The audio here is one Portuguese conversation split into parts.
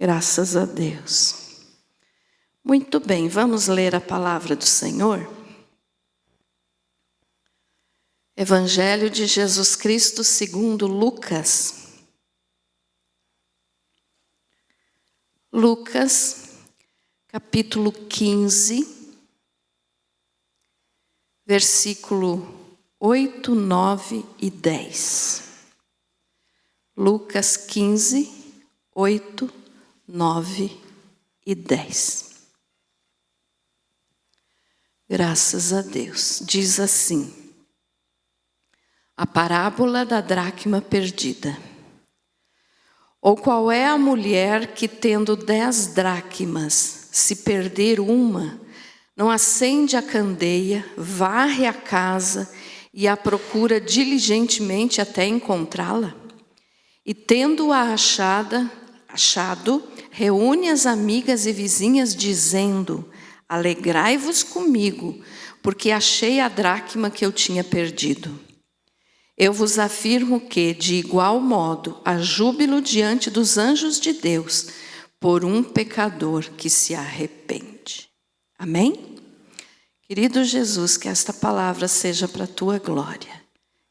Graças a Deus. Muito bem, vamos ler a palavra do Senhor. Evangelho de Jesus Cristo segundo Lucas. Lucas, capítulo 15, versículo 8, 9 e 10. Lucas 15, 8, 9 e 10. Graças a Deus. Diz assim: a parábola da dracma perdida. Ou qual é a mulher que, tendo 10 dracmas, se perder uma, não acende a candeia, varre a casa e a procura diligentemente até encontrá-la? E tendo-a achado, reúne as amigas e vizinhas, dizendo: alegrai-vos comigo, porque achei a dracma que eu tinha perdido. Eu vos afirmo que, de igual modo, há júbilo diante dos anjos de Deus por um pecador que se arrepende. Amém? Querido Jesus, que esta palavra seja para a tua glória.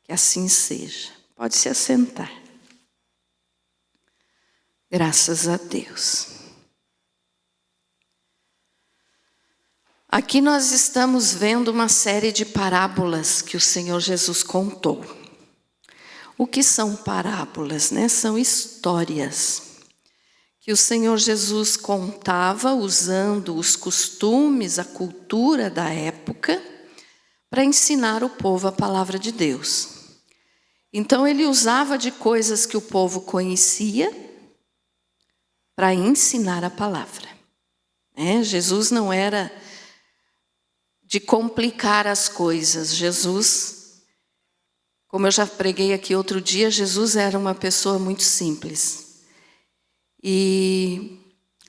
Que assim seja. Pode se assentar. Graças a Deus. Aqui nós estamos vendo uma série de parábolas que o Senhor Jesus contou. O que são parábolas, né? São histórias que o Senhor Jesus contava usando os costumes, a cultura da época, para ensinar o povo a palavra de Deus. Então ele usava de coisas que o povo conhecia para ensinar a palavra. Jesus não era de complicar as coisas. Jesus, como eu já preguei aqui outro dia, Jesus era uma pessoa muito simples. E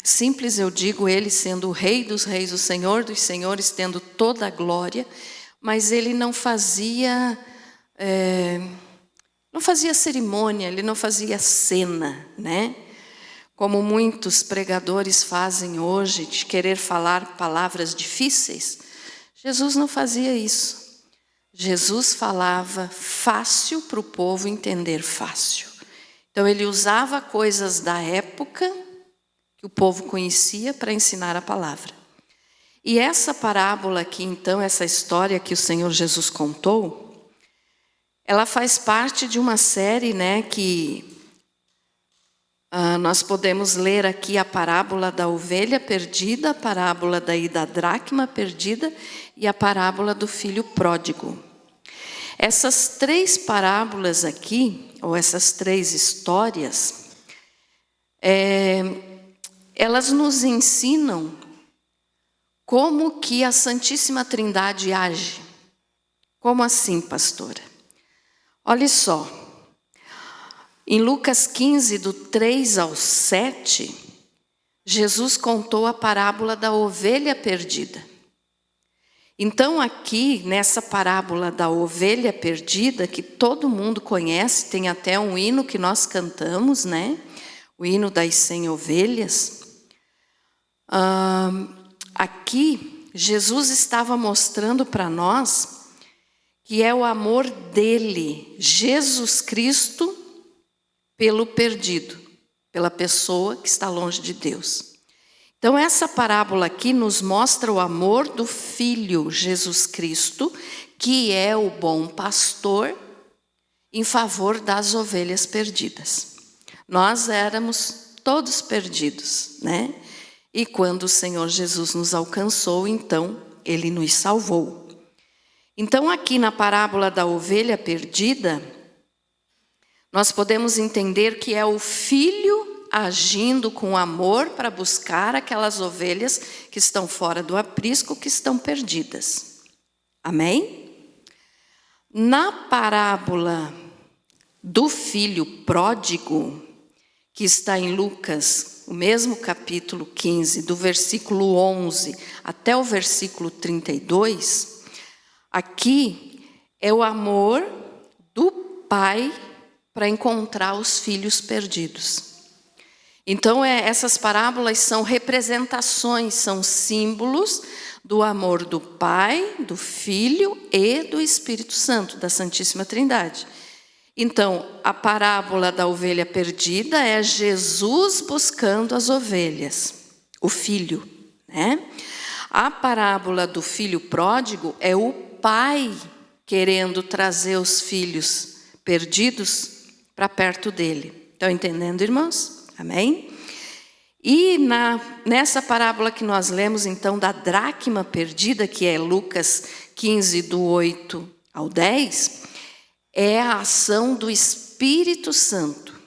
simples eu digo, ele sendo o Rei dos Reis, o Senhor dos Senhores, tendo toda a glória, mas ele não fazia cerimônia, ele não fazia cena, né? Como muitos pregadores fazem hoje, de querer falar palavras difíceis. Jesus não fazia isso. Jesus falava fácil para o povo entender fácil. Então ele usava coisas da época que o povo conhecia para ensinar a palavra. E essa parábola aqui, então, essa história que o Senhor Jesus contou, ela faz parte de uma série, né, que nós podemos ler aqui a parábola da ovelha perdida, a parábola da dracma perdida e a parábola do filho pródigo. Essas 3 parábolas aqui, ou essas 3 histórias, elas nos ensinam como que a Santíssima Trindade age. Como assim, pastora? Olha só, em Lucas 15, do 3 ao 7, Jesus contou a parábola da ovelha perdida. Então aqui, nessa parábola da ovelha perdida, que todo mundo conhece, tem até um hino que nós cantamos, né? O hino das 100 ovelhas. Aqui, Jesus estava mostrando para nós que é o amor dele, Jesus Cristo, pelo perdido, pela pessoa que está longe de Deus. Então essa parábola aqui nos mostra o amor do Filho Jesus Cristo, que é o bom pastor, em favor das ovelhas perdidas. Nós éramos todos perdidos, né? E quando o Senhor Jesus nos alcançou, então ele nos salvou. Então aqui na parábola da ovelha perdida, nós podemos entender que é o Filho agindo com amor para buscar aquelas ovelhas que estão fora do aprisco, que estão perdidas. Amém? Na parábola do filho pródigo, que está em Lucas, o mesmo capítulo 15, do versículo 11 até o versículo 32, aqui é o amor do pai para encontrar os filhos perdidos. Então, essas parábolas são representações, são símbolos do amor do Pai, do Filho e do Espírito Santo, da Santíssima Trindade. Então, a parábola da ovelha perdida é Jesus buscando as ovelhas, o filho, né? A parábola do filho pródigo é o pai querendo trazer os filhos perdidos para perto dele. Estão entendendo, irmãos? Amém? E nessa parábola que nós lemos, então, da dracma perdida, que é Lucas 15, do 8 ao 10, é a ação do Espírito Santo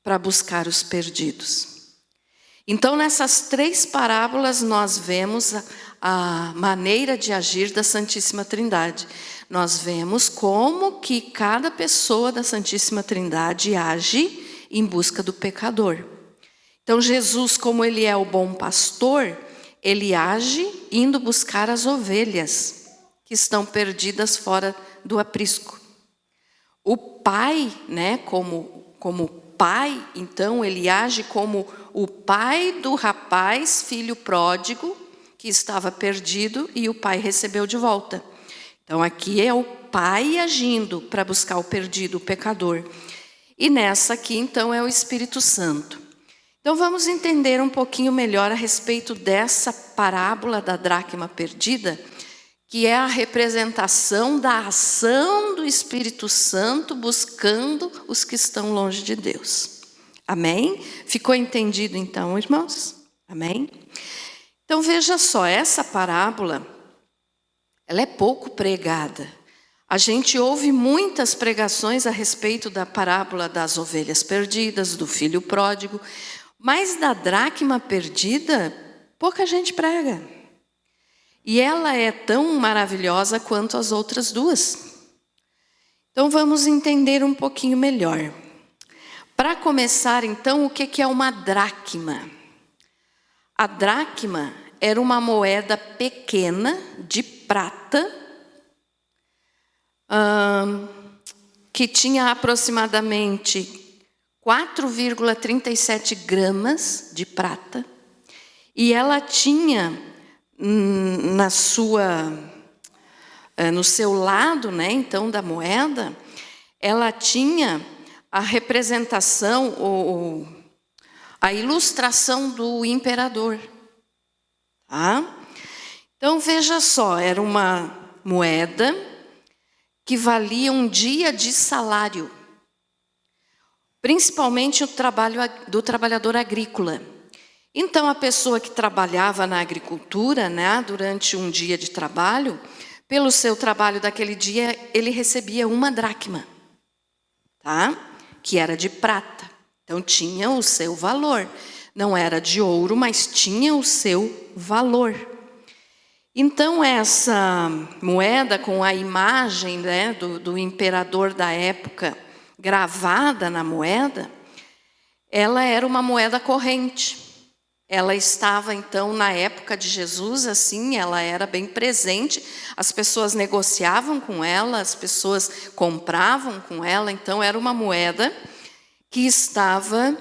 para buscar os perdidos. Então, nessas 3 parábolas, nós vemos a maneira de agir da Santíssima Trindade. Nós vemos como que cada pessoa da Santíssima Trindade age em busca do pecador. Então, Jesus, como ele é o bom pastor, ele age indo buscar as ovelhas que estão perdidas fora do aprisco. O pai, né, como pai, então, ele age como o pai do rapaz, filho pródigo, que estava perdido e o pai recebeu de volta. Então, aqui é o pai agindo para buscar o perdido, o pecador. E nessa aqui, então, é o Espírito Santo. Então, vamos entender um pouquinho melhor a respeito dessa parábola da dracma perdida, que é a representação da ação do Espírito Santo buscando os que estão longe de Deus. Amém? Ficou entendido então, irmãos? Amém? Então veja só, essa parábola, ela é pouco pregada. A gente ouve muitas pregações a respeito da parábola das ovelhas perdidas, do filho pródigo, mas da dracma perdida, pouca gente prega. E ela é tão maravilhosa quanto as outras 2. Então vamos entender um pouquinho melhor. Para começar, então, o que é uma dracma? A dracma era uma moeda pequena de prata, que tinha aproximadamente 4,37 gramas de prata, e ela tinha no seu lado, né, então, da moeda, ela tinha a representação, a ilustração do imperador. Tá? Então, veja só, era uma moeda que valia um dia de salário, principalmente o trabalho do trabalhador agrícola. Então, a pessoa que trabalhava na agricultura, né, durante um dia de trabalho, pelo seu trabalho daquele dia, ele recebia 1 dracma, tá? Que era de prata. Então, tinha o seu valor. Não era de ouro, mas tinha o seu valor. Então, essa moeda com a imagem, né, do imperador da época gravada na moeda, ela era uma moeda corrente. Ela estava, então, na época de Jesus, assim, ela era bem presente, as pessoas negociavam com ela, as pessoas compravam com ela, então era uma moeda que estava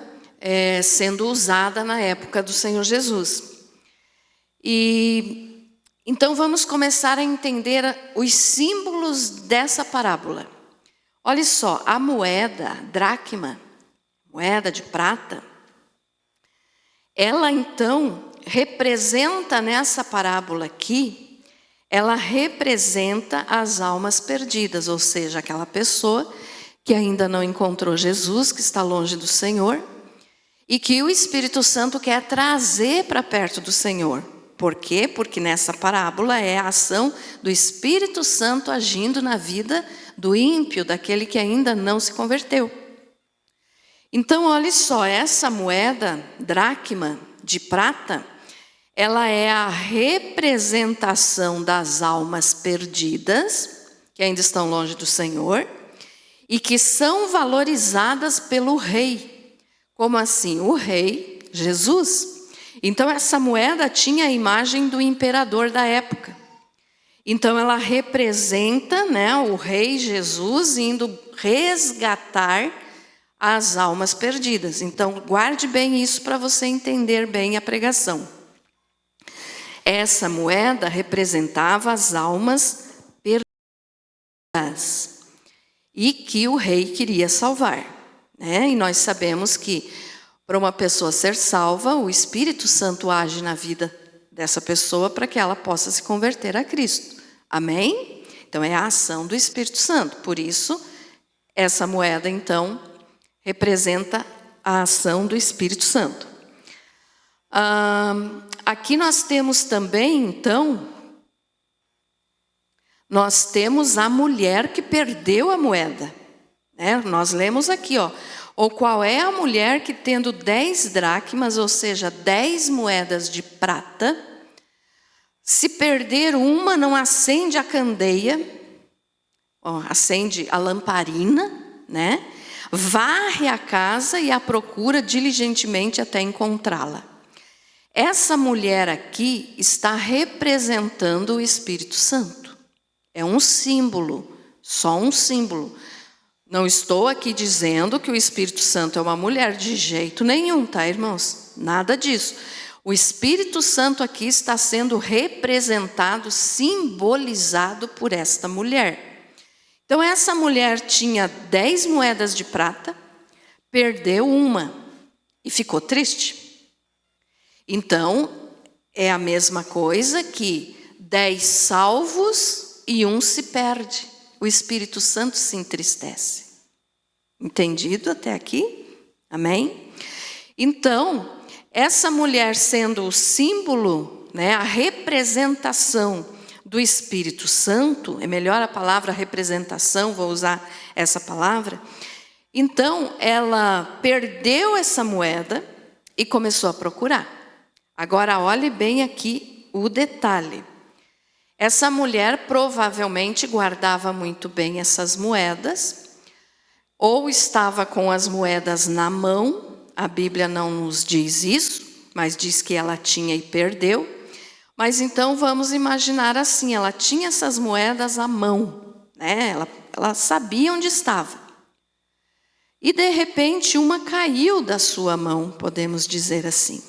sendo usada na época do Senhor Jesus. E então vamos começar a entender os símbolos dessa parábola. Olha só, a moeda, dracma, moeda de prata, ela, então, representa nessa parábola aqui, ela representa as almas perdidas, ou seja, aquela pessoa que ainda não encontrou Jesus, que está longe do Senhor, e que o Espírito Santo quer trazer para perto do Senhor. Por quê? Porque nessa parábola é a ação do Espírito Santo agindo na vida do ímpio, daquele que ainda não se converteu. Então, olha só, essa moeda, dracma de prata, ela é a representação das almas perdidas, que ainda estão longe do Senhor, e que são valorizadas pelo rei. Como assim? O rei, Jesus. Então, essa moeda tinha a imagem do imperador da época. Então, ela representa, né, o rei Jesus indo resgatar as almas perdidas. Então, guarde bem isso para você entender bem a pregação. Essa moeda representava as almas perdidas e que o rei queria salvar, né? E nós sabemos que para uma pessoa ser salva, o Espírito Santo age na vida dessa pessoa para que ela possa se converter a Cristo. Amém? Então é a ação do Espírito Santo. Por isso, essa moeda então representa a ação do Espírito Santo. Aqui nós temos também, então, nós temos a mulher que perdeu a moeda, né? Nós lemos aqui, ou qual é a mulher que tendo 10 dracmas, ou seja, 10 moedas de prata, se perder uma, não acende a candeia, acende a lamparina, né? Varre a casa e a procura diligentemente até encontrá-la. Essa mulher aqui está representando o Espírito Santo. É um símbolo, só um símbolo. Não estou aqui dizendo que o Espírito Santo é uma mulher, de jeito nenhum, tá, irmãos? Nada disso. O Espírito Santo aqui está sendo representado, simbolizado por esta mulher. Então, essa mulher tinha 10 moedas de prata, perdeu uma e ficou triste. Então, é a mesma coisa que 10 salvos e um se perde. O Espírito Santo se entristece. Entendido até aqui? Amém? Então, essa mulher sendo o símbolo, né, a representação do Espírito Santo, é melhor a palavra representação, vou usar essa palavra. Então, ela perdeu essa moeda e começou a procurar. Agora, olhe bem aqui o detalhe. Essa mulher provavelmente guardava muito bem essas moedas, ou estava com as moedas na mão, a Bíblia não nos diz isso, mas diz que ela tinha e perdeu. Mas então vamos imaginar assim, ela tinha essas moedas à mão, né? Ela sabia onde estava. E de repente uma caiu da sua mão, podemos dizer assim.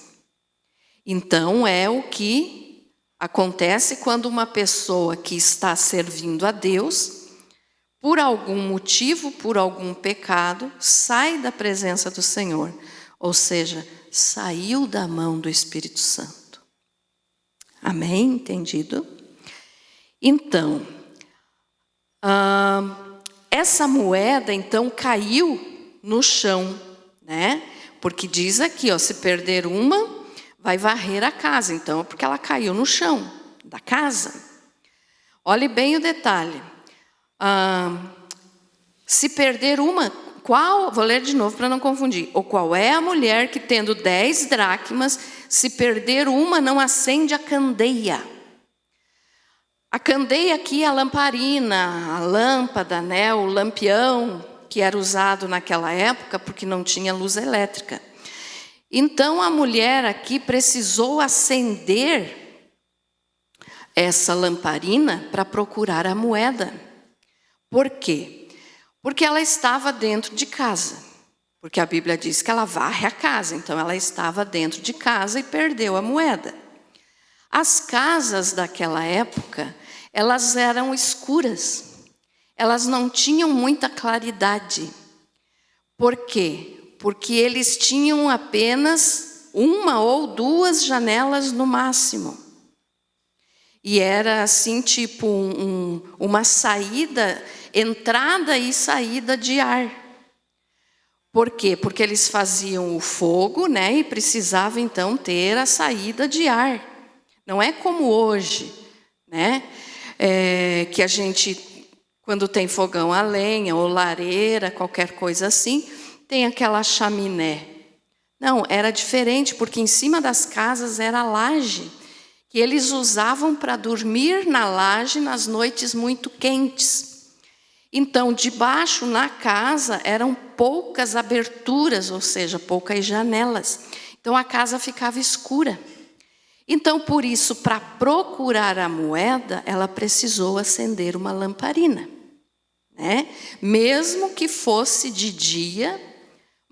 Então é o que acontece quando uma pessoa que está servindo a Deus, por algum motivo, por algum pecado, sai da presença do Senhor. Ou seja, saiu da mão do Espírito Santo. Amém? Entendido? Então, essa moeda então caiu no chão, né? Porque diz aqui, se perder uma, vai varrer a casa. Então, é porque ela caiu no chão da casa. Olhe bem o detalhe. Se perder uma, vou ler de novo para não confundir. Ou qual é a mulher que tendo 10 dracmas, se perder uma, não acende a candeia? A candeia aqui é a lamparina, a lâmpada, né? O lampião que era usado naquela época, porque não tinha luz elétrica. Então, a mulher aqui precisou acender essa lamparina para procurar a moeda. Por quê? Porque ela estava dentro de casa. Porque a Bíblia diz que ela varre a casa. Então, ela estava dentro de casa e perdeu a moeda. As casas daquela época, elas eram escuras. Elas não tinham muita claridade. Por quê? Porque eles tinham apenas uma ou duas janelas no máximo. E era assim, tipo uma saída, entrada e saída de ar. Por quê? Porque eles faziam o fogo, né? E precisava então ter a saída de ar. Não é como hoje, né? Que a gente, quando tem fogão a lenha ou lareira, qualquer coisa assim, tem aquela chaminé. Não, era diferente, porque em cima das casas era a laje, que eles usavam para dormir na laje nas noites muito quentes. Então, debaixo na casa eram poucas aberturas, ou seja, poucas janelas. Então, a casa ficava escura. Então, por isso, para procurar a moeda, ela precisou acender uma lamparina, né? Mesmo que fosse de dia,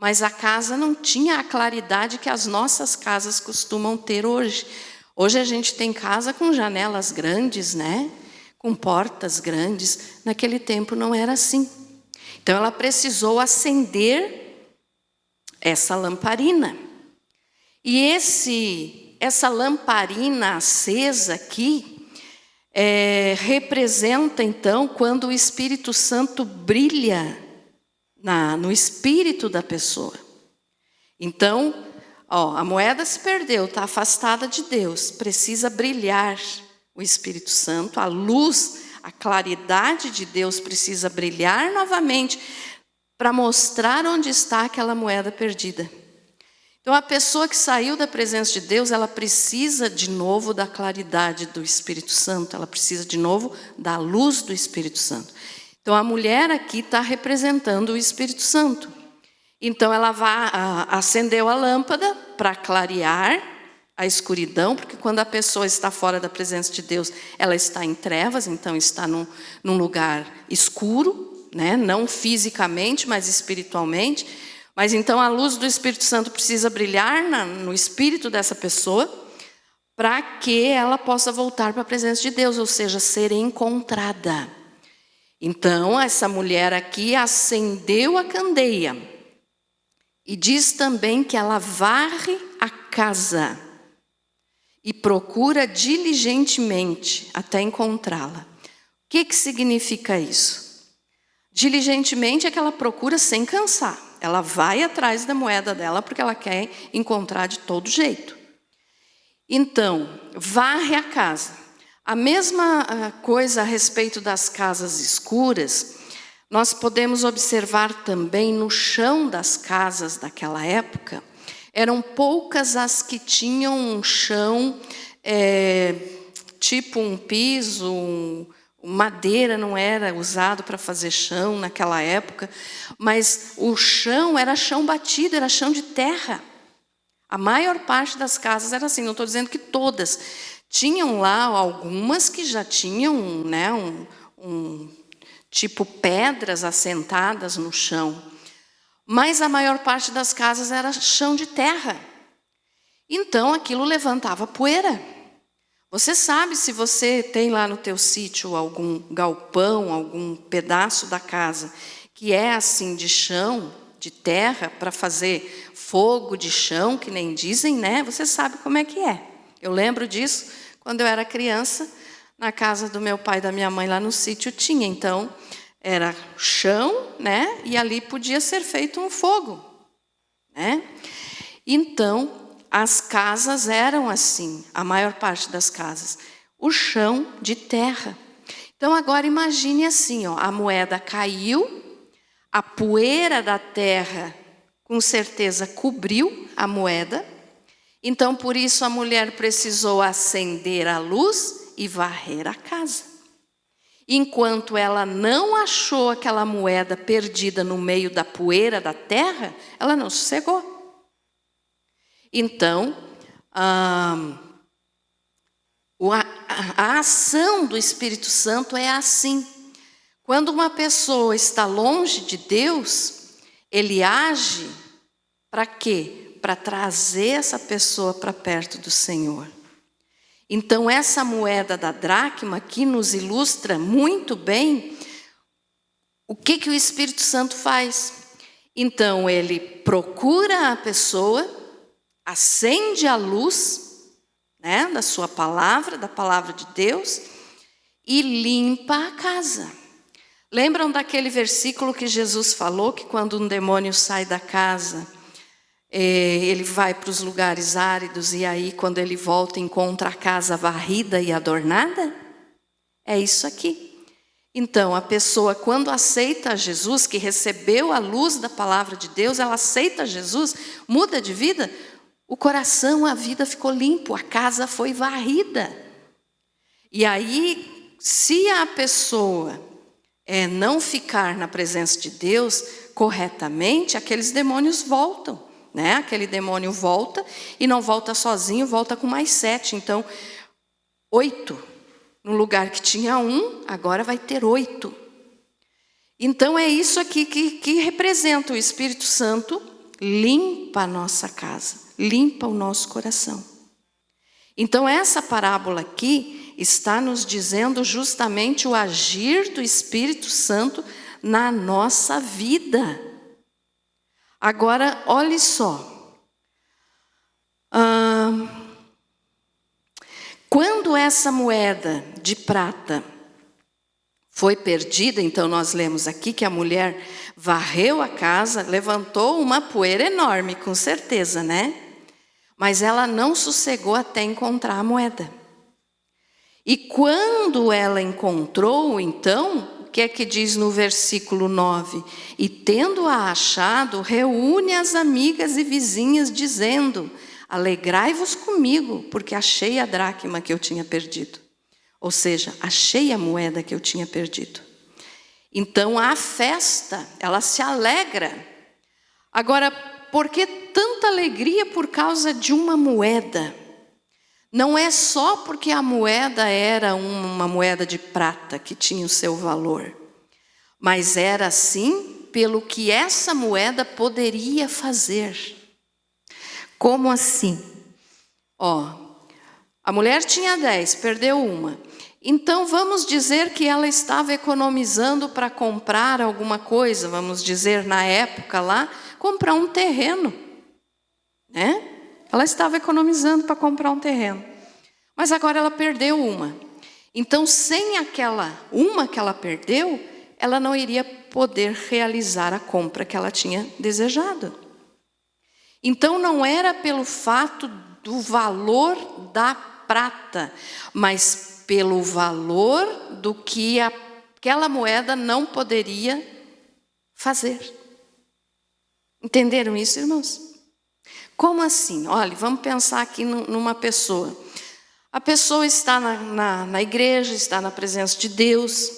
mas a casa não tinha a claridade que as nossas casas costumam ter hoje. Hoje a gente tem casa com janelas grandes, né? Com portas grandes. Naquele tempo não era assim. Então ela precisou acender essa lamparina. E essa lamparina acesa aqui representa então quando o Espírito Santo brilha no espírito da pessoa. Então, a moeda se perdeu, está afastada de Deus, precisa brilhar o Espírito Santo, a luz, a claridade de Deus precisa brilhar novamente para mostrar onde está aquela moeda perdida. Então, a pessoa que saiu da presença de Deus, ela precisa de novo da claridade do Espírito Santo, ela precisa de novo da luz do Espírito Santo. Então, a mulher aqui está representando o Espírito Santo. Então, ela acendeu a lâmpada para clarear a escuridão, porque quando a pessoa está fora da presença de Deus, ela está em trevas, então está num lugar escuro, né? Não fisicamente, mas espiritualmente. Mas então a luz do Espírito Santo precisa brilhar no espírito dessa pessoa para que ela possa voltar para a presença de Deus, ou seja, ser encontrada. Então, essa mulher aqui acendeu a candeia e diz também que ela varre a casa e procura diligentemente até encontrá-la. O que significa isso? Diligentemente é que ela procura sem cansar. Ela vai atrás da moeda dela porque ela quer encontrar de todo jeito. Então, varre a casa. A mesma coisa a respeito das casas escuras, nós podemos observar também no chão das casas daquela época. Eram poucas as que tinham um chão, tipo um piso, madeira não era usado para fazer chão naquela época, mas o chão era chão batido, era chão de terra. A maior parte das casas era assim, não estou dizendo que todas. Tinham lá algumas que já tinham, né, tipo pedras assentadas no chão. Mas a maior parte das casas era chão de terra. Então aquilo levantava poeira. Você sabe, se você tem lá no teu sítio algum galpão, algum pedaço da casa que é assim de chão, de terra, para fazer fogo de chão, que nem dizem, né? Você sabe como é que é. Eu lembro disso quando eu era criança, na casa do meu pai e da minha mãe lá no sítio tinha. Então, era chão, né? E ali podia ser feito um fogo, né? Então, as casas eram assim, a maior parte das casas, o chão de terra. Então agora imagine assim, a moeda caiu, a poeira da terra com certeza cobriu a moeda, então por isso a mulher precisou acender a luz e varrer a casa. Enquanto ela não achou aquela moeda perdida no meio da poeira da terra, ela não sossegou. Então, a ação do Espírito Santo é assim. Quando uma pessoa está longe de Deus, ele age para quê? Para trazer essa pessoa para perto do Senhor. Então, essa moeda da dracma aqui nos ilustra muito bem o que o Espírito Santo faz. Então, ele procura a pessoa, acende a luz, né, da sua palavra, da palavra de Deus, e limpa a casa. Lembram daquele versículo que Jesus falou, que quando um demônio sai da casa, ele vai para os lugares áridos, e aí quando ele volta encontra a casa varrida e adornada? É isso aqui. Então, a pessoa, quando aceita Jesus, que recebeu a luz da palavra de Deus, ela aceita Jesus, muda de vida, o coração, a vida ficou limpo, a casa foi varrida. E aí, se a pessoa não ficar na presença de Deus corretamente, aqueles demônios voltam, né? Aquele demônio volta e não volta sozinho, volta com mais 7. Então, 8. No lugar que tinha 1, agora vai ter 8. Então, é isso aqui que representa o Espírito Santo limpa a nossa casa, limpa o nosso coração. Então essa parábola aqui está nos dizendo justamente o agir do Espírito Santo na nossa vida. Agora, olhe só. Quando essa moeda de prata foi perdida, então nós lemos aqui que a mulher varreu a casa, levantou uma poeira enorme, com certeza, né? Mas ela não sossegou até encontrar a moeda. E quando ela encontrou, então, o que é que diz no versículo 9? E tendo-a achado, reúne as amigas e vizinhas, dizendo: alegrai-vos comigo, porque achei a dracma que eu tinha perdido. Ou seja, achei a moeda que eu tinha perdido. Então a festa, ela se alegra. Agora, por que tanta alegria por causa de uma moeda? Não é só porque a moeda era uma moeda de prata que tinha o seu valor, mas era sim pelo que essa moeda poderia fazer. Como assim? A mulher tinha 10, perdeu uma. Então vamos dizer que ela estava economizando para comprar alguma coisa, vamos dizer na época lá, comprar um terreno, né? Ela estava economizando para comprar um terreno. Mas agora ela perdeu uma. Então, sem aquela uma que ela perdeu, ela não iria poder realizar a compra que ela tinha desejado. Então, não era pelo fato do valor da prata, mas pelo valor do que aquela moeda não poderia fazer. Entenderam isso, irmãos? Como assim? Olha, vamos pensar aqui numa pessoa. A pessoa está na igreja, está na presença de Deus,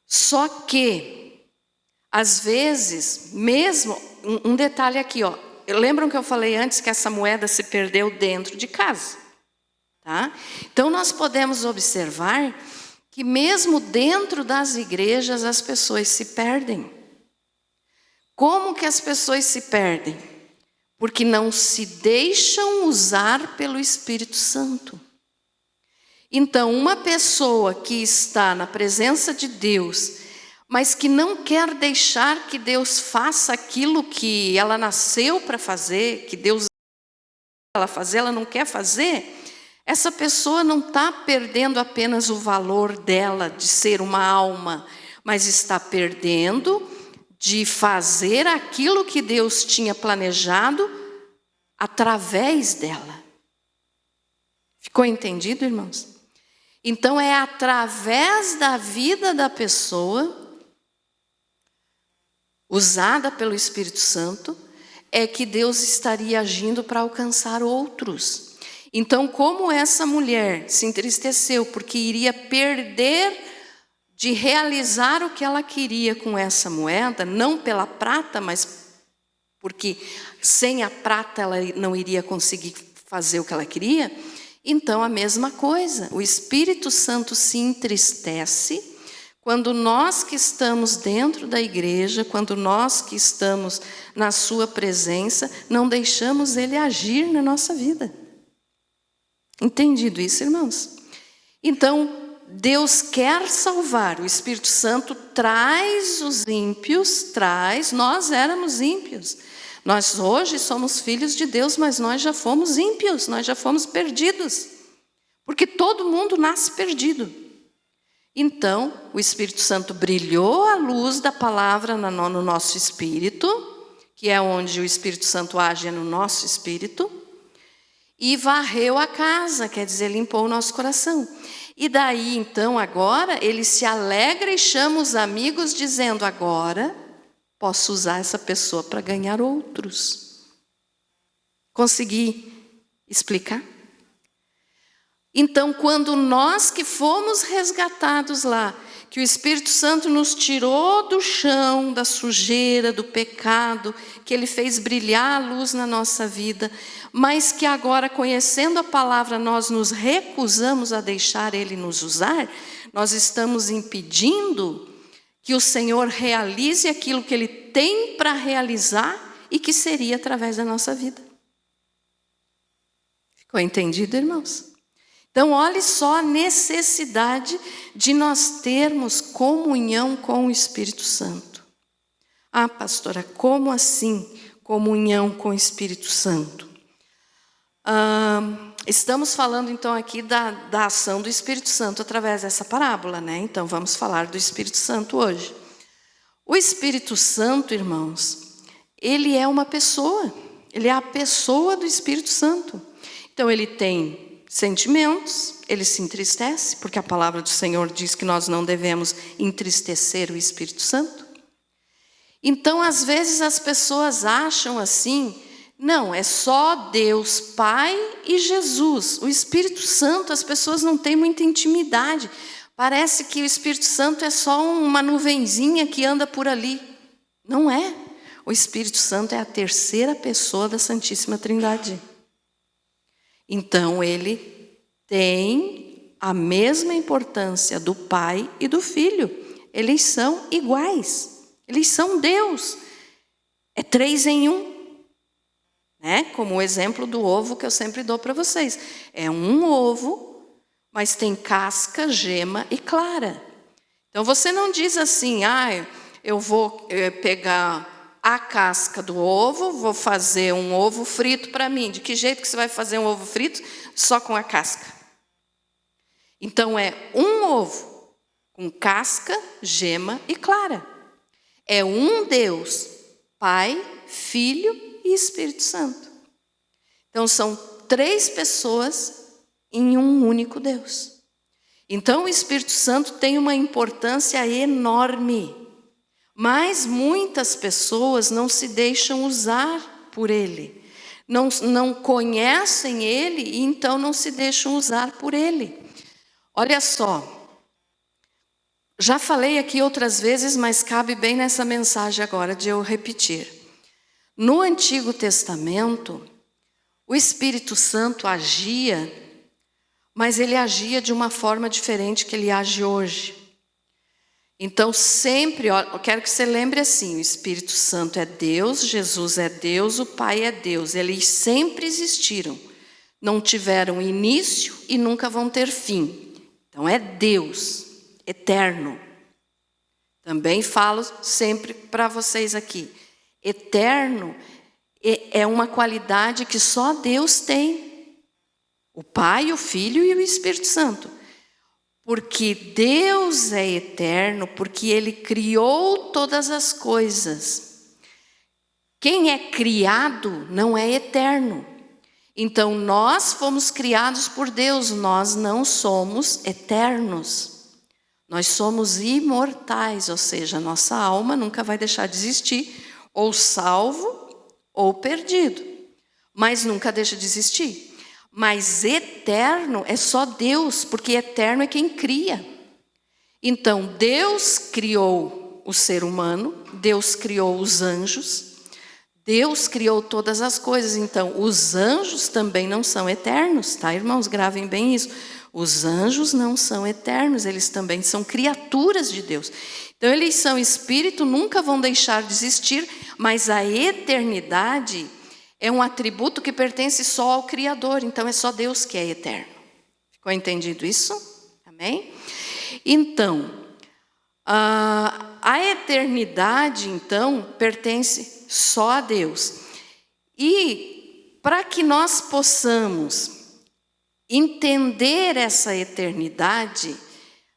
só que, às vezes, mesmo, um detalhe aqui, lembram que eu falei antes que essa moeda se perdeu dentro de casa? Tá? Então, nós podemos observar que mesmo dentro das igrejas as pessoas se perdem. Como que as pessoas se perdem? Porque não se deixam usar pelo Espírito Santo. Então, uma pessoa que está na presença de Deus, mas que não quer deixar que Deus faça aquilo que ela nasceu para fazer, que Deus ela fazer, ela não quer fazer, essa pessoa não está perdendo apenas o valor dela de ser uma alma, mas está perdendo de fazer aquilo que Deus tinha planejado através dela. Ficou entendido, irmãos? Então é através da vida da pessoa, usada pelo Espírito Santo, é que Deus estaria agindo para alcançar outros. Então, como essa mulher se entristeceu porque iria perder de realizar o que ela queria com essa moeda, não pela prata, mas porque sem a prata ela não iria conseguir fazer o que ela queria, então a mesma coisa, o Espírito Santo se entristece quando nós que estamos dentro da igreja, quando nós que estamos na sua presença, não deixamos ele agir na nossa vida. Entendido isso, irmãos? Então, Deus quer salvar, o Espírito Santo traz os ímpios, nós éramos ímpios. Nós hoje somos filhos de Deus, mas nós já fomos ímpios, nós já fomos perdidos. Porque todo mundo nasce perdido. Então, o Espírito Santo brilhou a luz da palavra no nosso espírito, que é onde o Espírito Santo age no nosso espírito, e varreu a casa, quer dizer, limpou o nosso coração. E daí, então, agora, ele se alegra e chama os amigos, dizendo: agora posso usar essa pessoa para ganhar outros. Consegui explicar? Então, quando nós que fomos resgatados lá, que o Espírito Santo nos tirou do chão, da sujeira, do pecado, que ele fez brilhar a luz na nossa vida, mas que agora, conhecendo a palavra, nós nos recusamos a deixar ele nos usar, nós estamos impedindo que o Senhor realize aquilo que ele tem para realizar e que seria através da nossa vida. Ficou entendido, irmãos? Então, olhe só a necessidade de nós termos comunhão com o Espírito Santo. Ah, pastora, como assim comunhão com o Espírito Santo? Estamos falando então aqui da ação do Espírito Santo através dessa parábola, né? Então vamos falar do Espírito Santo hoje. O Espírito Santo, irmãos, ele é uma pessoa, ele é a pessoa do Espírito Santo. Então ele tem sentimentos, ele se entristece, porque a palavra do Senhor diz que nós não devemos entristecer o Espírito Santo. Então, às vezes as pessoas acham assim, não, é só Deus Pai e Jesus. O Espírito Santo, as pessoas não têm muita intimidade. Parece que o Espírito Santo é só uma nuvenzinha que anda por ali. Não é. O Espírito Santo é a terceira pessoa da Santíssima Trindade. Então, ele tem a mesma importância do Pai e do Filho. Eles são iguais. Eles são Deus. É 3 em 1. Né? Como o exemplo do ovo que eu sempre dou para vocês. É um ovo, mas tem casca, gema e clara. Então você não diz assim, eu vou pegar a casca do ovo, vou fazer um ovo frito para mim. De que jeito que você vai fazer um ovo frito? Só com a casca. Então é um ovo com casca, gema e clara. É um Deus, Pai, Filho e Espírito Santo. Então são 3 pessoas em um único Deus. Então o Espírito Santo tem uma importância enorme, mas muitas pessoas não se deixam usar por ele, não conhecem ele e então não se deixam usar por ele. Olha só, já falei aqui outras vezes, mas cabe bem nessa mensagem agora de eu repetir. No Antigo Testamento, o Espírito Santo agia, mas ele agia de uma forma diferente que ele age hoje. Então sempre, eu quero que você lembre assim, o Espírito Santo é Deus, Jesus é Deus, o Pai é Deus. Eles sempre existiram, não tiveram início e nunca vão ter fim. Então é Deus, eterno. Também falo sempre para vocês aqui, eterno é uma qualidade que só Deus tem. O Pai, o Filho e o Espírito Santo. Porque Deus é eterno, porque Ele criou todas as coisas. Quem é criado não é eterno. Então nós fomos criados por Deus, nós não somos eternos. Nós somos imortais, ou seja, nossa alma nunca vai deixar de existir, ou salvo ou perdido, mas nunca deixa de existir. Mas eterno é só Deus, porque eterno é quem cria. Então Deus criou o ser humano, Deus criou os anjos, Deus criou todas as coisas. Então os anjos também não são eternos, tá, irmãos? Gravem bem isso. Os anjos não são eternos, eles também são criaturas de Deus. Então eles são espírito, nunca vão deixar de existir, mas a eternidade é um atributo que pertence só ao Criador, então é só Deus que é eterno. Ficou entendido isso? Amém? Então, a eternidade, então, pertence só a Deus. E para que nós possamos entender essa eternidade,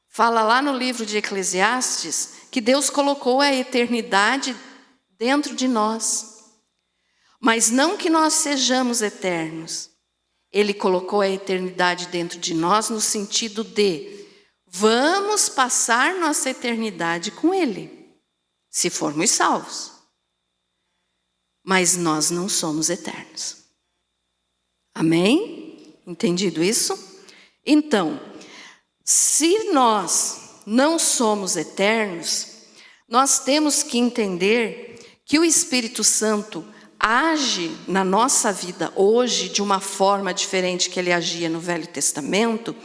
fala lá no livro de Eclesiastes, que Deus colocou a eternidade dentro de nós. Mas não que nós sejamos eternos. Ele colocou a eternidade dentro de nós no sentido de vamos passar nossa eternidade com Ele, se formos salvos. Mas nós não somos eternos. Amém? Entendido isso? Então, se nós não somos eternos, nós temos que entender que o Espírito Santo age na nossa vida hoje de uma forma diferente que ele agia no Velho Testamento,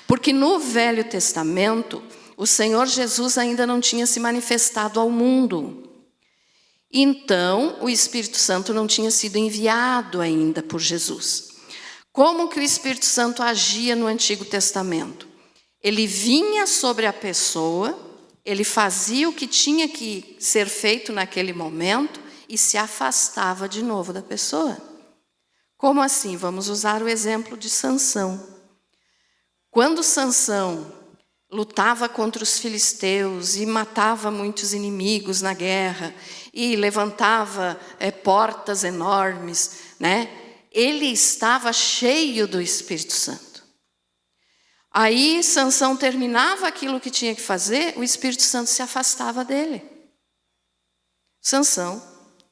porque no Velho Testamento o Senhor Jesus ainda não tinha se manifestado ao mundo. Então, o Espírito Santo não tinha sido enviado ainda por Jesus. Como que o Espírito Santo agia no Antigo Testamento? Ele vinha sobre a pessoa, ele fazia o que tinha que ser feito naquele momento e se afastava de novo da pessoa. Como assim? Vamos usar o exemplo de Sansão. Quando Sansão lutava contra os filisteus e matava muitos inimigos na guerra e levantava portas enormes, né? Ele estava cheio do Espírito Santo. Aí Sansão terminava aquilo que tinha que fazer, o Espírito Santo se afastava dele. Sansão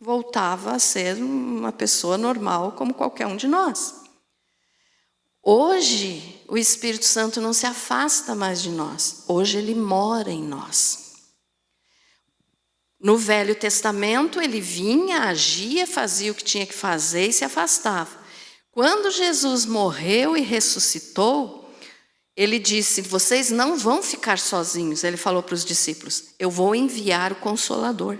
voltava a ser uma pessoa normal como qualquer um de nós. Hoje, o Espírito Santo não se afasta mais de nós. Hoje ele mora em nós. No Velho Testamento, ele vinha, agia, fazia o que tinha que fazer e se afastava. Quando Jesus morreu e ressuscitou, ele disse, vocês não vão ficar sozinhos. Ele falou para os discípulos, eu vou enviar o Consolador.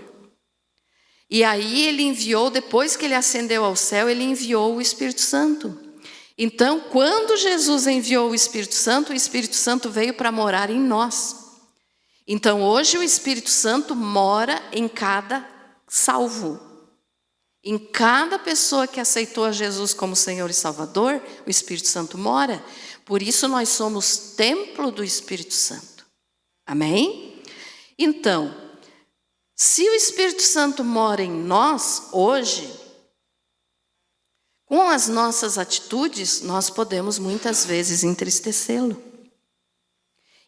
E aí ele enviou, depois que ele ascendeu ao céu, ele enviou o Espírito Santo. Então, quando Jesus enviou o Espírito Santo veio para morar em nós. Então, hoje o Espírito Santo mora em cada salvo. Em cada pessoa que aceitou a Jesus como Senhor e Salvador, o Espírito Santo mora. Por isso nós somos templo do Espírito Santo. Amém? Então, se o Espírito Santo mora em nós hoje, com as nossas atitudes, nós podemos muitas vezes entristecê-lo.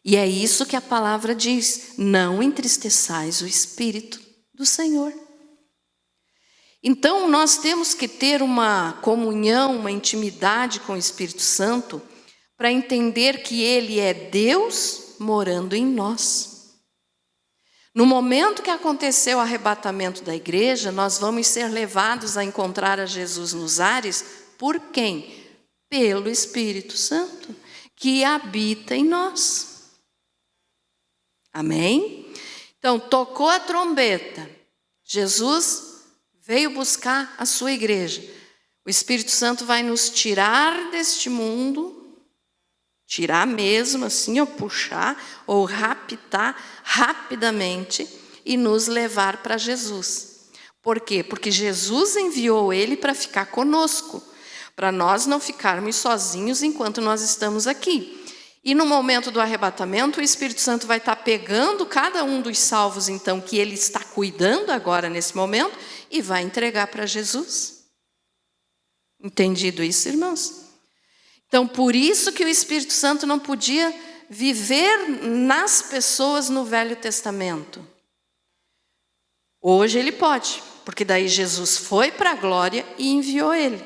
E é isso que a palavra diz, não entristeçais o Espírito do Senhor. Então, nós temos que ter uma comunhão, uma intimidade com o Espírito Santo, para entender que Ele é Deus morando em nós. No momento que aconteceu o arrebatamento da igreja, nós vamos ser levados a encontrar a Jesus nos ares, por quem? Pelo Espírito Santo, que habita em nós. Amém? Então, tocou a trombeta, Jesus veio buscar a sua igreja. O Espírito Santo vai nos tirar deste mundo, tirar mesmo, assim, ou puxar, ou raptar rapidamente e nos levar para Jesus. Por quê? Porque Jesus enviou ele para ficar conosco, para nós não ficarmos sozinhos enquanto nós estamos aqui. E no momento do arrebatamento, o Espírito Santo vai estar pegando cada um dos salvos, então, que ele está cuidando agora nesse momento, e vai entregar para Jesus. Entendido isso, irmãos? Então, por isso que o Espírito Santo não podia viver nas pessoas no Velho Testamento. Hoje ele pode, porque daí Jesus foi para a glória e enviou ele.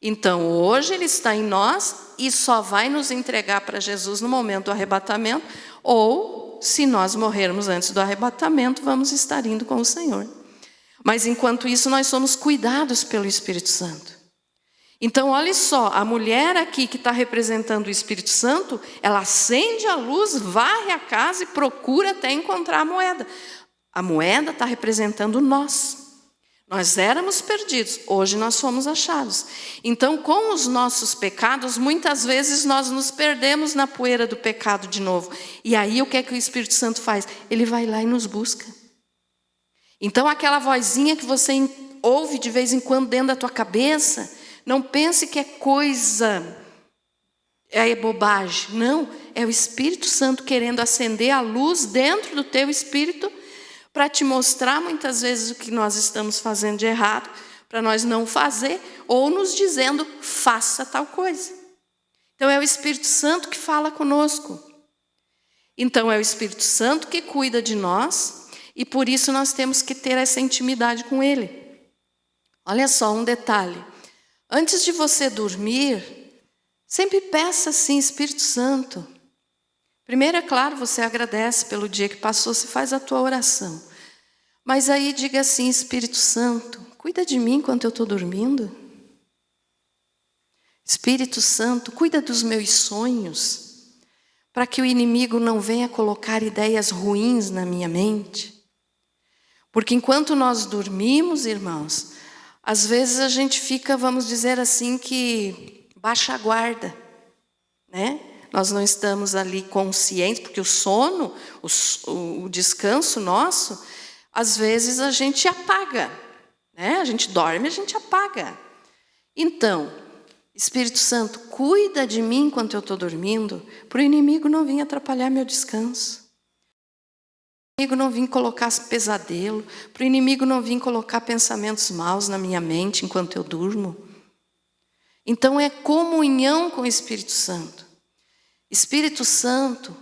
Então, hoje ele está em nós e só vai nos entregar para Jesus no momento do arrebatamento, ou, se nós morrermos antes do arrebatamento, vamos estar indo com o Senhor. Mas, enquanto isso, nós somos cuidados pelo Espírito Santo. Então, olha só, a mulher aqui que está representando o Espírito Santo, ela acende a luz, varre a casa e procura até encontrar a moeda. A moeda está representando nós. Nós éramos perdidos, hoje nós fomos achados. Então, com os nossos pecados, muitas vezes nós nos perdemos na poeira do pecado de novo. E aí, o que é que o Espírito Santo faz? Ele vai lá e nos busca. Então, aquela vozinha que você ouve de vez em quando dentro da tua cabeça, não pense que é coisa, é bobagem. Não, é o Espírito Santo querendo acender a luz dentro do teu espírito para te mostrar muitas vezes o que nós estamos fazendo de errado, para nós não fazer, ou nos dizendo, faça tal coisa. Então é o Espírito Santo que fala conosco. Então é o Espírito Santo que cuida de nós, e por isso nós temos que ter essa intimidade com Ele. Olha só um detalhe. Antes de você dormir, sempre peça assim, Espírito Santo. Primeiro, é claro, você agradece pelo dia que passou, você faz a tua oração. Mas aí diga assim, Espírito Santo, cuida de mim enquanto eu estou dormindo. Espírito Santo, cuida dos meus sonhos, para que o inimigo não venha colocar ideias ruins na minha mente. Porque enquanto nós dormimos, irmãos, às vezes a gente fica, vamos dizer assim, que baixa a guarda, né? Nós não estamos ali conscientes, porque o sono, o descanso nosso, às vezes a gente apaga, né? A gente dorme, a gente apaga. Então, Espírito Santo, cuida de mim enquanto eu estou dormindo, para o inimigo não vir atrapalhar meu descanso. Para o inimigo não vir colocar pesadelo, para o inimigo não vir colocar pensamentos maus na minha mente enquanto eu durmo. Então é comunhão com o Espírito Santo. Espírito Santo,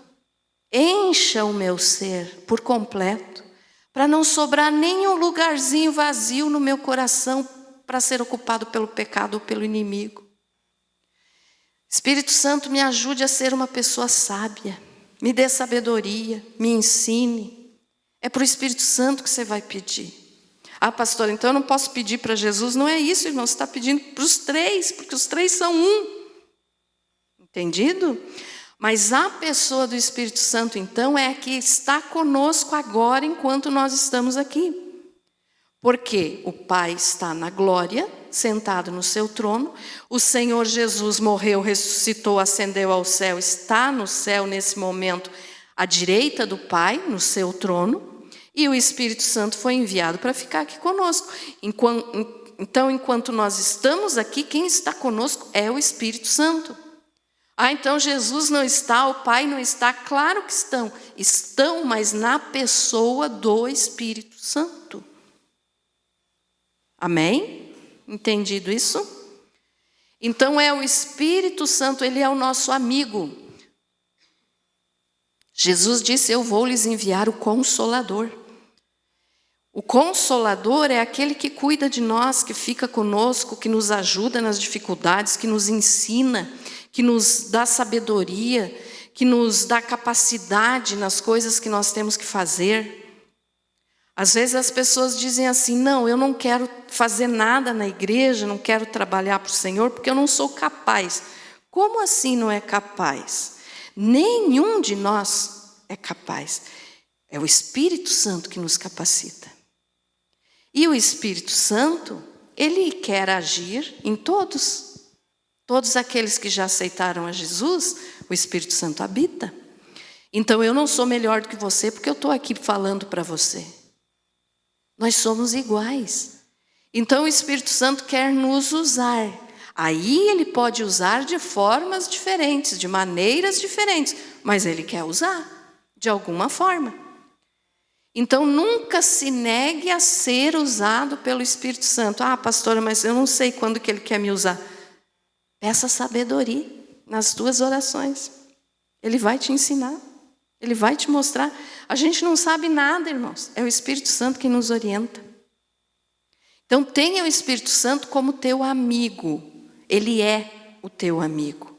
encha o meu ser por completo, para não sobrar nenhum lugarzinho vazio no meu coração para ser ocupado pelo pecado ou pelo inimigo. Espírito Santo, me ajude a ser uma pessoa sábia, me dê sabedoria, me ensine. É para o Espírito Santo que você vai pedir. Ah, pastor, então eu não posso pedir para Jesus? Não é isso, irmão, você está pedindo para os três, porque os três são um. Entendido? Mas a pessoa do Espírito Santo, então, é a que está conosco agora, enquanto nós estamos aqui. Porque o Pai está na glória, sentado no seu trono. O Senhor Jesus morreu, ressuscitou, ascendeu ao céu, está no céu nesse momento, à direita do Pai, no seu trono. E o Espírito Santo foi enviado para ficar aqui conosco. Então, enquanto nós estamos aqui, quem está conosco é o Espírito Santo. Ah, então Jesus não está, o Pai não está? Claro que estão. Estão, mas na pessoa do Espírito Santo. Amém? Entendido isso? Então é o Espírito Santo, ele é o nosso amigo. Jesus disse, eu vou lhes enviar o Consolador. O Consolador é aquele que cuida de nós, que fica conosco, que nos ajuda nas dificuldades, que nos ensina, que nos dá sabedoria, que nos dá capacidade nas coisas que nós temos que fazer. Às vezes as pessoas dizem assim, não, eu não quero fazer nada na igreja, não quero trabalhar para o Senhor, porque eu não sou capaz. Como assim não é capaz? Nenhum de nós é capaz. É o Espírito Santo que nos capacita. E o Espírito Santo, ele quer agir em todos. Todos aqueles que já aceitaram a Jesus, o Espírito Santo habita. Então eu não sou melhor do que você, porque eu estou aqui falando para você. Nós somos iguais. Então o Espírito Santo quer nos usar. Aí ele pode usar de formas diferentes, de maneiras diferentes, mas ele quer usar de alguma forma. Então nunca se negue a ser usado pelo Espírito Santo. Ah, pastora, mas eu não sei quando que ele quer me usar. Peça sabedoria nas tuas orações. Ele vai te ensinar. Ele vai te mostrar. A gente não sabe nada, irmãos. É o Espírito Santo que nos orienta. Então tenha o Espírito Santo como teu amigo. Ele é o teu amigo.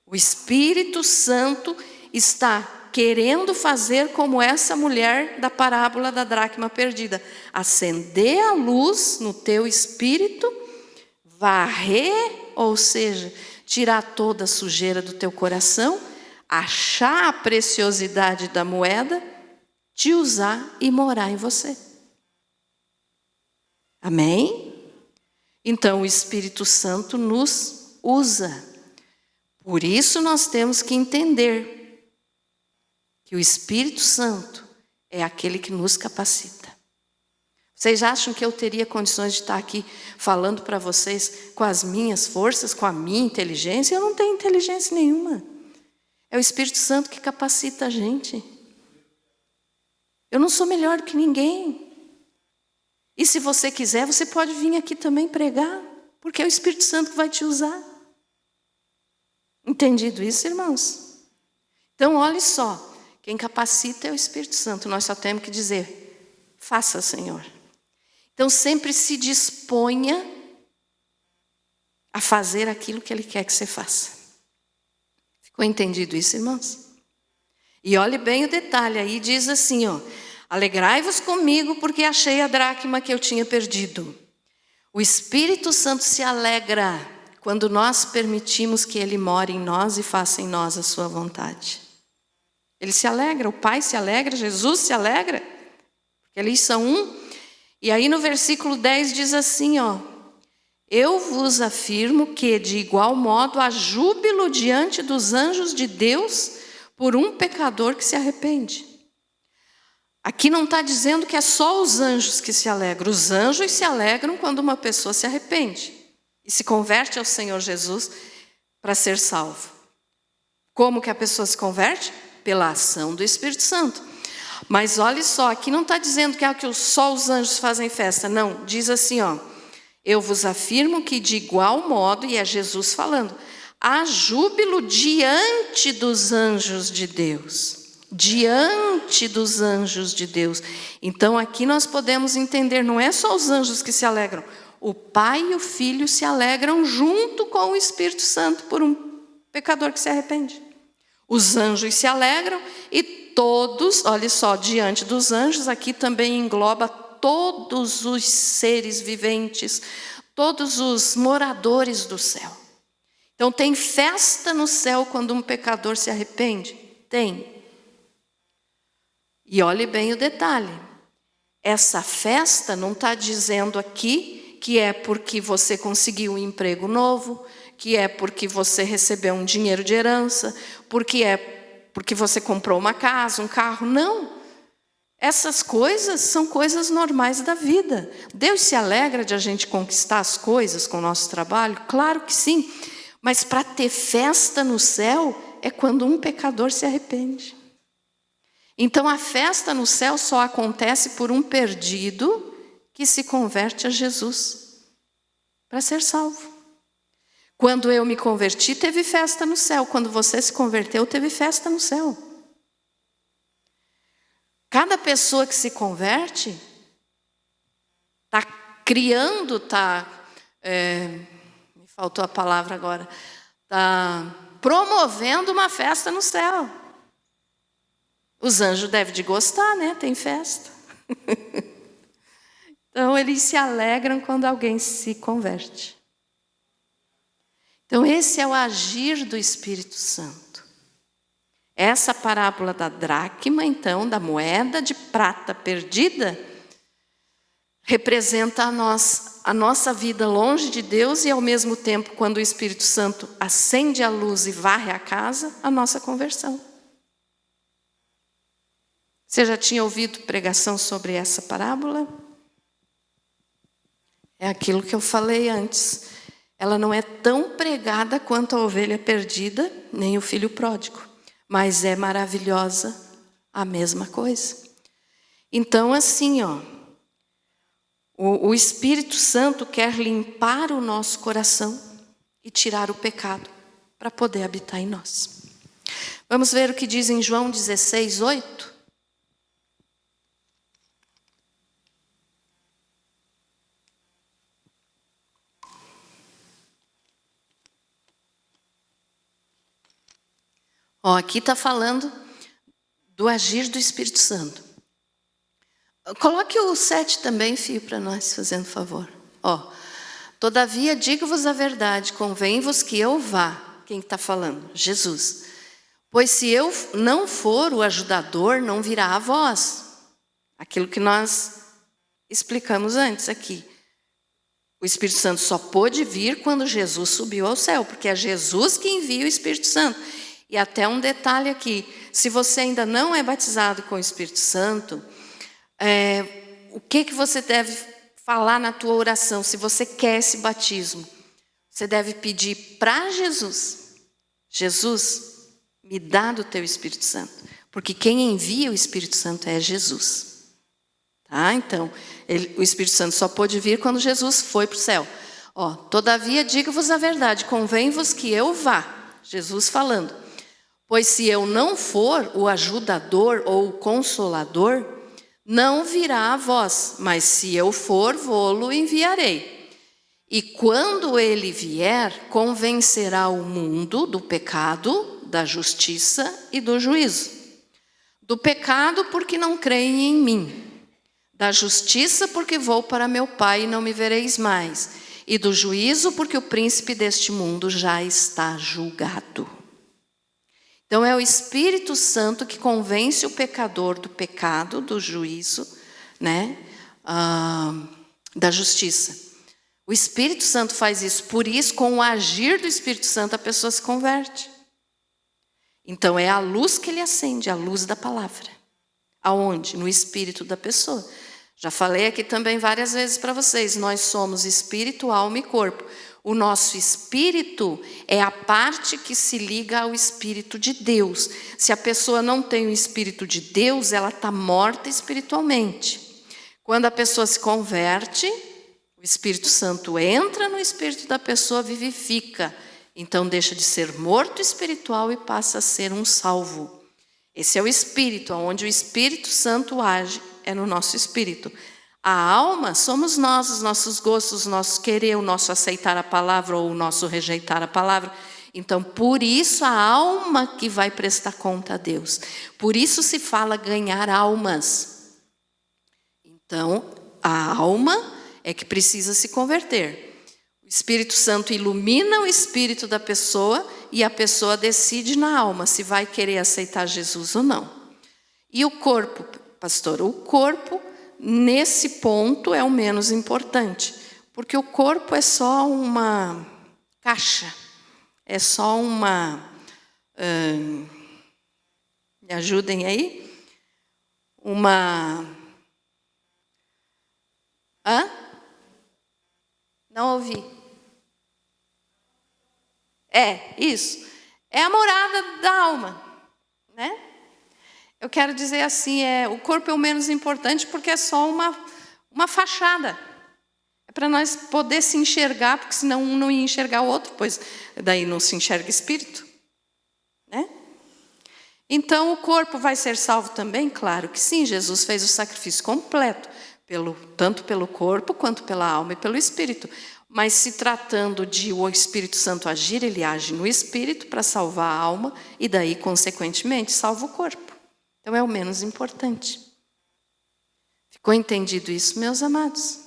O Espírito Santo está querendo fazer como essa mulher da parábola da dracma perdida. Acender a luz no teu espírito, varrer, ou seja, tirar toda a sujeira do teu coração, achar a preciosidade da moeda, te usar e morar em você. Amém? Então o Espírito Santo nos usa. Por isso nós temos que entender que o Espírito Santo é aquele que nos capacita. Vocês acham que eu teria condições de estar aqui falando para vocês com as minhas forças, com a minha inteligência? Eu não tenho inteligência nenhuma. É o Espírito Santo que capacita a gente. Eu não sou melhor do que ninguém. E se você quiser, você pode vir aqui também pregar, porque é o Espírito Santo que vai te usar. Entendido isso, irmãos? Então, olhe só. Quem capacita é o Espírito Santo. Nós só temos que dizer, faça, Senhor. Então, sempre se disponha a fazer aquilo que Ele quer que você faça. Ficou entendido isso, irmãos? E olhe bem o detalhe aí, diz assim, ó, alegrai-vos comigo porque achei a dracma que eu tinha perdido. O Espírito Santo se alegra quando nós permitimos que Ele more em nós e faça em nós a sua vontade. Ele se alegra, o Pai se alegra, Jesus se alegra, Aqueles são um. E aí no versículo 10 diz assim, ó: eu vos afirmo que de igual modo há júbilo diante dos anjos de Deus por um pecador que se arrepende. Aqui não está dizendo que é só os anjos que se alegram. Os anjos se alegram quando uma pessoa se arrepende e se converte ao Senhor Jesus para ser salvo. Como que a pessoa se converte? Pela ação do Espírito Santo. Mas olha só, aqui não está dizendo que só os anjos fazem festa. Não, diz assim, ó: eu vos afirmo que de igual modo, e é Jesus falando, há júbilo diante dos anjos de Deus. Diante dos anjos de Deus. Então aqui nós podemos entender, não é só os anjos que se alegram. O Pai e o Filho se alegram junto com o Espírito Santo por um pecador que se arrepende. Os anjos se alegram e todos, olha só, diante dos anjos, aqui também engloba todos os seres viventes, todos os moradores do céu. Então tem festa no céu quando um pecador se arrepende? Tem. E olhe bem o detalhe. Essa festa não está dizendo aqui que é porque você conseguiu um emprego novo, que é porque você recebeu um dinheiro de herança, porque você comprou uma casa, um carro. Não. Essas coisas são coisas normais da vida. Deus se alegra de a gente conquistar as coisas com o nosso trabalho? Claro que sim. Mas para ter festa no céu é quando um pecador se arrepende. Então a festa no céu só acontece por um perdido que se converte a Jesus para ser salvo. Quando eu me converti, teve festa no céu. Quando você se converteu, teve festa no céu. Cada pessoa que se converte está criando, me faltou a palavra agora, está promovendo uma festa no céu. Os anjos devem de gostar, né? Tem festa. Então, eles se alegram quando alguém se converte. Então, esse é o agir do Espírito Santo. Essa parábola da dracma, então, da moeda de prata perdida, representa a nossa vida longe de Deus e, ao mesmo tempo, quando o Espírito Santo acende a luz e varre a casa, a nossa conversão. Você já tinha ouvido pregação sobre essa parábola? É aquilo que eu falei antes. Ela não é tão pregada quanto a ovelha perdida, nem o filho pródigo. Mas é maravilhosa a mesma coisa. Então, assim, ó, o Espírito Santo quer limpar o nosso coração e tirar o pecado para poder habitar em nós. Vamos ver o que diz em João 16:8. Ó, aqui está falando do agir do Espírito Santo. Coloque o 7 também, filho, para nós, fazendo favor. Ó, todavia, digo-vos a verdade, convém-vos que eu vá. Quem está falando? Jesus. Pois se eu não for, o ajudador não virá a vós. Aquilo que nós explicamos antes aqui. O Espírito Santo só pôde vir quando Jesus subiu ao céu, porque é Jesus que envia o Espírito Santo. E até um detalhe aqui, se você ainda não é batizado com o Espírito Santo, o que você deve falar na tua oração? Se você quer esse batismo, você deve pedir para Jesus: Jesus, me dá do teu Espírito Santo, porque quem envia o Espírito Santo é Jesus. Tá? Então, o Espírito Santo só pôde vir quando Jesus foi para o céu. Ó, todavia, digo-vos a verdade, convém-vos que eu vá. Jesus falando. Pois se eu não for, o ajudador ou o consolador não virá a vós, mas se eu for, vô-lo enviarei. E quando ele vier, convencerá o mundo do pecado, da justiça e do juízo. Do pecado, porque não creem em mim. Da justiça, porque vou para meu Pai e não me vereis mais. E do juízo, porque o príncipe deste mundo já está julgado. Então é o Espírito Santo que convence o pecador do pecado, do juízo, né, da justiça. O Espírito Santo faz isso. Por isso, com o agir do Espírito Santo, a pessoa se converte. Então, é a luz que ele acende, a luz da palavra. Aonde? No espírito da pessoa. Já falei aqui também várias vezes para vocês, nós somos espírito, alma e corpo. O nosso espírito é a parte que se liga ao Espírito de Deus. Se a pessoa não tem o Espírito de Deus, ela está morta espiritualmente. Quando a pessoa se converte, o Espírito Santo entra no espírito da pessoa, vivifica. Então deixa de ser morto espiritual e passa a ser um salvo. Esse é o espírito, onde o Espírito Santo age, é no nosso espírito. A alma somos nós, os nossos gostos, o nosso querer, o nosso aceitar a palavra ou o nosso rejeitar a palavra. Então, por isso a alma que vai prestar conta a Deus. Por isso se fala ganhar almas. Então, a alma é que precisa se converter. O Espírito Santo ilumina o espírito da pessoa e a pessoa decide na alma se vai querer aceitar Jesus ou não. E o corpo, pastor, o corpo nesse ponto é o menos importante, porque o corpo é só uma caixa, é só uma... me ajudem aí? Não ouvi. Isso. É a morada da alma, né? Eu quero dizer assim, o corpo é o menos importante porque é só uma fachada. É para nós poder se enxergar, porque senão um não ia enxergar o outro, pois daí não se enxerga espírito, né? Então o corpo vai ser salvo também? Claro que sim, Jesus fez o sacrifício completo, tanto pelo corpo quanto pela alma e pelo espírito. Mas se tratando de o Espírito Santo agir, ele age no espírito para salvar a alma e daí, consequentemente, salva o corpo. Então é o menos importante. Ficou entendido isso, meus amados?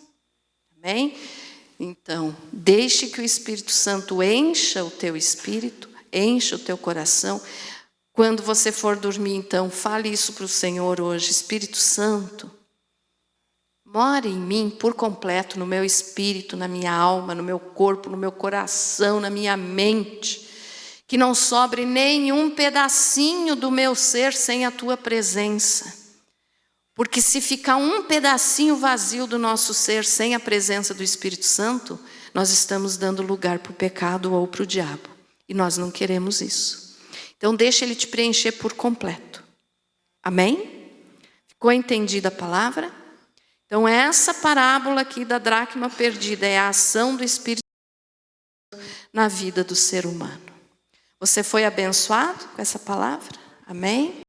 Amém? Então, deixe que o Espírito Santo encha o teu espírito, encha o teu coração. Quando você for dormir, então, fale isso para o Senhor hoje. Espírito Santo, more em mim por completo, no meu espírito, na minha alma, no meu corpo, no meu coração, na minha mente. Que não sobre nenhum pedacinho do meu ser sem a tua presença. Porque se ficar um pedacinho vazio do nosso ser sem a presença do Espírito Santo, nós estamos dando lugar para o pecado ou para o diabo. E nós não queremos isso. Então deixa ele te preencher por completo. Amém? Ficou entendida a palavra? Então essa parábola aqui da dracma perdida é a ação do Espírito Santo na vida do ser humano. Você foi abençoado com essa palavra? Amém?